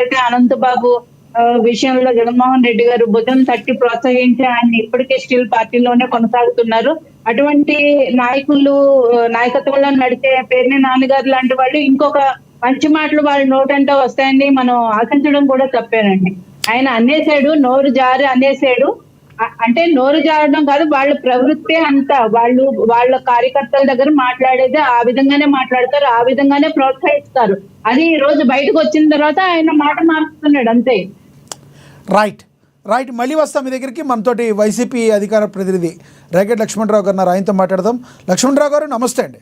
అయితే అనంతబాబు విషయంలో జగన్మోహన్ రెడ్డి గారు భుజం తట్టి ప్రోత్సహించి ఆయన ఇప్పటికే స్టిల్ పార్టీలోనే కొనసాగుతున్నారు. అటువంటి నాయకులు నాయకత్వంలో నడిచే పేర్ని నాన్నగారు లాంటి వాళ్ళు ఇంకొక మంచి మాటలు వాళ్ళ నోటంటే వస్తాయని మనం ఆశించడం కూడా తప్పేనండి. ఆయన అనేసాడు, నోరు జారి అనేసాడు. అంటే నోరు జారడం కాదు, వాళ్ళ ప్రవృత్తి అంతా వాళ్ళ కార్యకర్తల దగ్గర మాట్లాడేది ఆ విధంగానే మాట్లాడతారు, ఆ విధంగానే ప్రోత్సహిస్తారు. అది ఈ రోజు బయటకు వచ్చిన తర్వాత ఆయన మాట మారుస్తున్నాడు అంతే. రైట్ రైట్ మళ్ళీ వస్తాం మీ దగ్గరికి. మనతోటి వైసీపీ అధికార ప్రతినిధి రేగడి లక్ష్మణరావు గారు ఉన్నారు, ఆయనతో మాట్లాడదాం. లక్ష్మణరావు గారు నమస్తే అండి.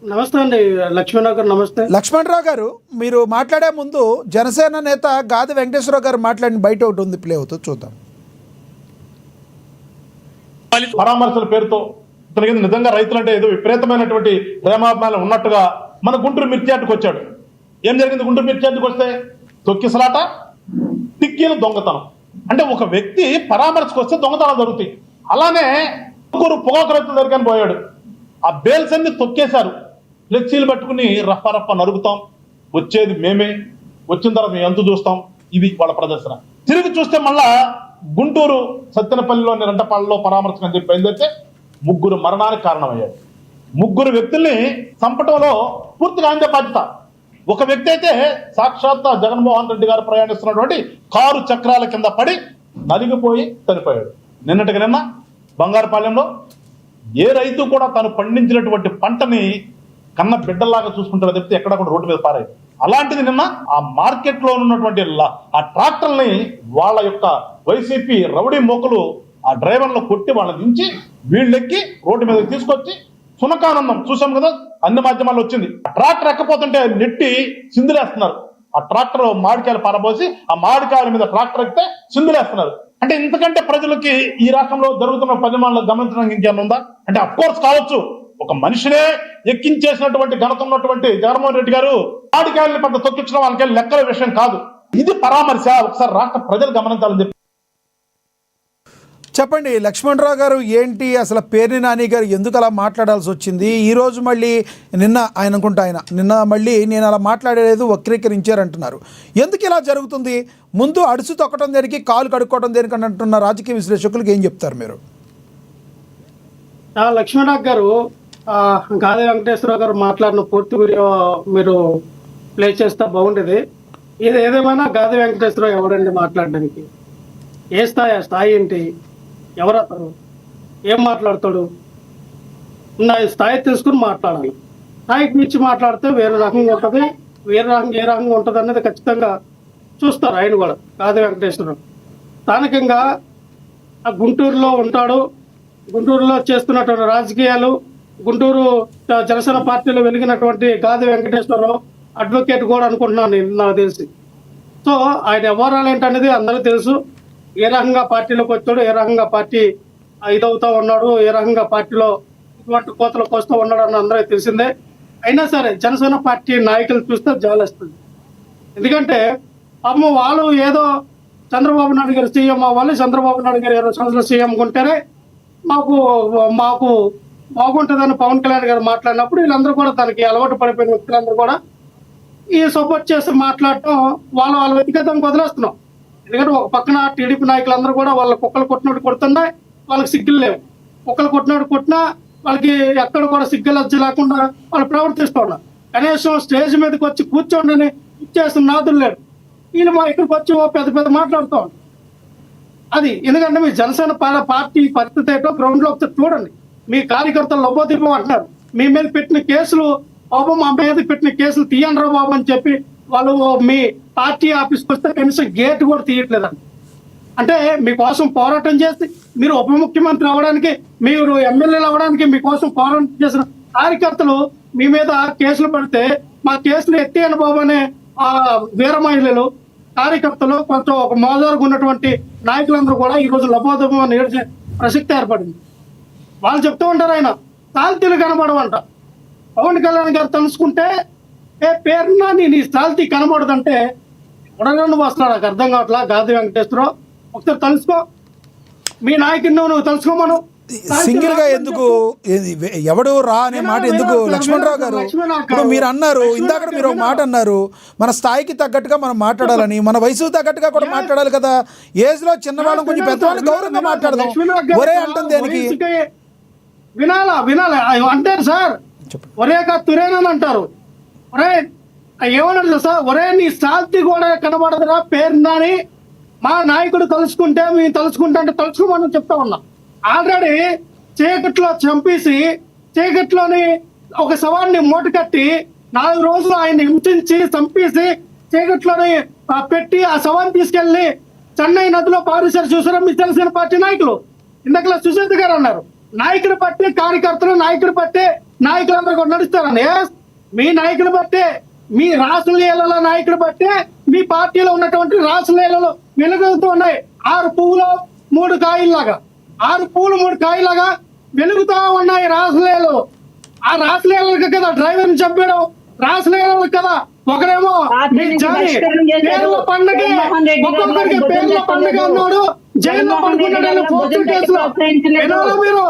నమస్తే అండి లక్ష్మణరావు గారు. నమస్తే లక్ష్మణరావు గారు, మీరు మాట్లాడే ముందు జనసేన నేత గాది వెంకటేశ్వరరావు గారు మాట్లాడిన బయట ఒకటి ఉంది, ప్లే అవుతుంది, చూద్దాం. పరామర్శల పేరుతో ఇతనికి నిజంగా రైతులంటే ఏదో విపరీతమైనటువంటి ప్రేమాభిమానం ఉన్నట్టుగా మన గుంటూరు మిర్చియార్డుకు వచ్చాడు. ఏం జరిగింది గుంటూరు మిర్చియార్డుకు వస్తే? తొక్కిసలాట, టిక్కీలు, దొంగతనం. అంటే ఒక వ్యక్తి పరామర్శకు వస్తే దొంగతనాలు జరుగుతాయి. అలానే పొగాకు రైతుల దగ్గరికి పోయాడు. ఆ బేల్స్ అన్ని తొక్కేశారు. ఫ్లెక్సీలు పట్టుకుని రప్ప నరుగుతాం, వచ్చేది మేమే, వచ్చిన తర్వాత మేము ఎంత చూస్తాం, ఇది వాళ్ళ ప్రదర్శన. తిరిగి చూస్తే మళ్ళా గుంటూరు సత్తెనపల్లిలోని రెంటపాళ్ళలో పరామర్శకు అని చెప్పి బయలుదేరితే 3 మరణానికి కారణమయ్యాడు. 3 వ్యక్తుల్ని చంపటంలో పూర్తిగా ఆయనే బాధ్యత. ఒక వ్యక్తి అయితే సాక్షాత్ జగన్మోహన్ రెడ్డి గారు ప్రయాణిస్తున్నటువంటి కారు చక్రాల కింద పడి నలిగిపోయి చనిపోయాడు. నిన్నటికి నిన్న బంగారుపాలెంలో ఏ రైతు కూడా తను పండించినటువంటి పంటని కన్న బిడ్డల్లాగా చూసుకుంటారో చెప్తే ఎక్కడ కూడా రోడ్డు మీద పారాయి. అలాంటిది నిన్న ఆ మార్కెట్ లో ఉన్నటువంటి ఆ ట్రాక్టర్ని వాళ్ళ యొక్క వైసీపీ రౌడీ మోకలు ఆ డ్రైవర్లు కొట్టి వాళ్ళని దించి వీళ్ళెక్కి రోడ్డు మీదకి తీసుకొచ్చి సునకానందం చూసాం కదా, అన్ని మాధ్యమాల్లో వచ్చింది. ట్రాక్టర్ ఎక్కపోతుంటే నెట్టి సిందులేస్తున్నారు. ఆ ట్రాక్టర్ మామిడికాయలు పారబోసి ఆ మామిడికాయల మీద ట్రాక్టర్ ఎక్కితే సిందులేస్తున్నారు. అంటే ఇంతకంటే ప్రజలకి ఈ రాష్ట్రంలో జరుగుతున్న పరిణామాలను గమనించడానికి ఇంకేమైనా ఉందా? అంటే అఫ్ కోర్స్ కావచ్చు, ఒక మనిషినే ఎక్కించేసినటువంటి ఘనత ఉన్నటువంటి జగన్మోహన్ రెడ్డి గారు మామిడికాయలని పెద్ద తొక్కించడం వాళ్ళకి లెక్కల విషయం కాదు. ఇది పరామర్శ. ఒకసారి రాష్ట్ర ప్రజలు గమనించాలని చెప్పి చెప్పండి లక్ష్మణరావు గారు, ఏంటి అసలు పేర్ని నాని గారు ఎందుకు అలా మాట్లాడాల్సి వచ్చింది? ఈరోజు మళ్ళీ నిన్న మళ్ళీ నేను అలా మాట్లాడలేదు వక్రీకరించారంటున్నారు. ఎందుకు ఇలా జరుగుతుంది? ముందు అడుసు తొక్కడం దేనికి, కాలు కడుక్కోవడం దేనికి అని అంటున్న రాజకీయ విశ్లేషకులకు ఏం చెప్తారు మీరు? లక్ష్మణరావు గారు, గాది వెంకటేశ్వరరావు గారు మాట్లాడిన పూర్తి వీడియో మీరు ప్లే చేస్తే బాగుండేది. ఇది ఏదేమైనా గాది వెంకటేశ్వరరావు ఎవరండి మాట్లాడడానికి? ఏ స్థాయి ఏంటి? ఎవరు అతను? ఏం మాట్లాడతాడు? నా స్థాయి తీసుకుని మాట్లాడాలి. స్థాయికి మించి మాట్లాడితే వేరే రకంగా ఉంటుంది, ఏ రకంగా ఉంటుంది అనేది ఖచ్చితంగా చూస్తారు ఆయన కూడా. గాది వెంకటేశ్వరరావు స్థానికంగా గుంటూరులో ఉంటాడు. గుంటూరులో చేస్తున్నటువంటి రాజకీయాలు, గుంటూరు జనసేన పార్టీలో వెలిగినటువంటి గాది వెంకటేశ్వరరావు అడ్వకేట్ కూడా అనుకుంటున్నాను నేను, నాకు తెలిసి. సో ఆయన వ్యవహారాలు ఏంటనేది అందరికీ తెలుసు. ఏ రకంగా పార్టీలోకి వచ్చాడు, ఏ రకంగా పార్టీ ఇదవుతా ఉన్నాడు, ఏ రకంగా పార్టీలో ఇటువంటి కోతలు కోస్తూ ఉన్నాడు అని అందరికీ తెలిసిందే. అయినా సరే జనసేన పార్టీ నాయకులు చూస్తే జాలేస్తుంది. ఎందుకంటే పాపం వాళ్ళు ఏదో చంద్రబాబు నాయుడు గారు సీఎం అవ్వాలి, చంద్రబాబు నాయుడు గారు 20 సంవత్సరాలు సీఎం ఉంటేనే మాకు బాగుంటుందని పవన్ కళ్యాణ్ గారు మాట్లాడినప్పుడు వీళ్ళందరూ కూడా తనకి అలవాటు పడిపోయిన వ్యక్తులందరూ కూడా ఈ సపోర్ట్ చేసి మాట్లాడటం వాళ్ళ వ్యక్తిగతంగా వదిలేస్తున్నాం. ఎందుకంటే ఒక పక్కన టీడీపీ నాయకులందరూ కూడా వాళ్ళ కుక్కలు కొట్టినట్టు కొడుతున్నా వాళ్ళకి సిగ్గులు లేవు. కుక్కలు కొట్టినట్టు కొట్టినా వాళ్ళకి ఎక్కడ కూడా సిగ్గులు లజ్జ లేకుండా వాళ్ళు ప్రవర్తిస్తూ ఉన్నారు. కనీసం స్టేజ్ మీదకి వచ్చి కూర్చోండి ఇచ్చేస్తున్న నాదులు లేరు. వీళ్ళు ఇక్కడికి వచ్చి పెద్ద మాట్లాడుతూ ఉంటారు. అది ఎందుకంటే మీ జనసేన పార్టీ పరిస్థితి ఏంటో గ్రౌండ్ లో ఒకసారి చూడండి. మీ కార్యకర్తలు లొబ్బోదీపం అంటున్నారు. మీ మీద పెట్టిన కేసులు, బాబు మా మీద పెట్టిన కేసులు తీయండి బాబు అని చెప్పి వాళ్ళు మీ పార్టీ ఆఫీస్కి వస్తే కనీసం గేట్ కూడా తీయట్లేదండి. అంటే మీకోసం పోరాటం చేసి మీరు ఉప ముఖ్యమంత్రి అవ్వడానికి, మీరు ఎమ్మెల్యేలు అవ్వడానికి మీకోసం పోరాటం చేసిన కార్యకర్తలు మీ మీద కేసులు పెడితే మా కేసులు ఎత్తేయండి బాబు అనే వీర మహిళలు, కార్యకర్తలు, కొంచెం ఒక మోజారుగా ఉన్నటువంటి నాయకులందరూ కూడా ఈ రోజు లబోదబం నేర్చే ప్రసక్తి ఏర్పడింది. వాళ్ళు చెప్తూ ఉంటారు ఆయన తాల్తీలు కనబడవంట. పవన్ కళ్యాణ్ గారు తెలుసుకుంటే పేరున్నా నీ తాల్తీ కనబడదంటే ఉడగండు వస్తున్నాడు. నాకు అర్థం కావట్లా. గాది వెంకటేశ్వరరావు ఒకసారి తెలుసుకో, మీ నాయకుడిని నువ్వు తెలుసుకోమను. సింగిల్ గా ఎందుకు ఎవడు రా అనే మాట ఎందుకు? లక్ష్మణరావు గారు, ఇప్పుడు మీరు అన్నారు ఇందాక, మీరు ఒక మాట అన్నారు, మన స్థాయికి తగ్గట్టుగా మనం మాట్లాడాలని, మన వయసు తగ్గట్టుగా కూడా మాట్లాడాలి కదా. ఏజ్ లో చిన్నవాళ్ళం కొంచెం పెద్దవాళ్ళని గౌరవంగా మాట్లాడదాం. ఒరే అంటుంది దేనికి? వినాలా అంటారు సార్, ఒరేగా తురేనని అంటారు. ఒరే ఏమన్నారు సార్, ఒరే నీ శాంతి కూడా కనబడదురా పేరుందని మా నాయకుడు తలుచుకుంటే మేము తలుచుకుంటా అంటే తలుచుకోమని చెప్తా ఉన్నాం. ఆల్రెడీ చీకట్లో చంపేసి, చీకట్లోని ఒక శవాన్ని మూట కట్టి 4 రోజులు ఆయన హింసించి చంపేసి చీకట్లోని పెట్టి ఆ శవాన్ని తీసుకెళ్లి చెన్నై నదిలో పారేశారు. చూసారా మీ జనసేన పార్టీ నాయకులు? ఇందాక సుశాంత్ గారు అన్నారు నాయకుడు బట్టి కార్యకర్తలు, నాయకుడు బట్టి నాయకులందరూ కూడా నడుస్తారని. మీ నాయకుడు బట్టే, మీ రాసలీలలో నాయకుడు బట్టే మీ పార్టీలో ఉన్నటువంటి రాసలీలలో వెలుగుతూ ఉన్నాయి. 6 పువ్వులు 3 కాయల్లాగా, 6 పువ్వులు 3 కాయలాగా వెలుగుతా ఉన్నాయి రాసలీలు. ఆ రాసలీలకు కదా డ్రైవర్ని చంపేయడం, రాసలీలకు కదా ఒకరేమో పేర్ల పండుగ, ఒక్కొక్కరికి పేర్ల పండుగ అన్నాడు, జైల్లో పడుకున్నాడు. 4th కేసులో వినాలా మీరు?